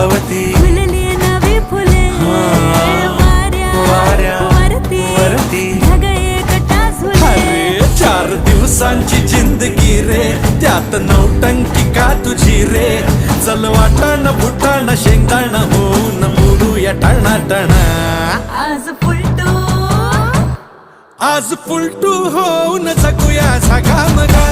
भवती फुलली नवी फुले वाऱ्या वरती ढग एकटा झुले. अरे 4 दिवसांची जिंदगी रे, त्यात नौटंकी का तुझी रे. चल वाटाण फुटाण शेंगदाण होऊन उडूया टणाटण. आज फुलटू आज फुलटू होऊन जगूया सगामगा.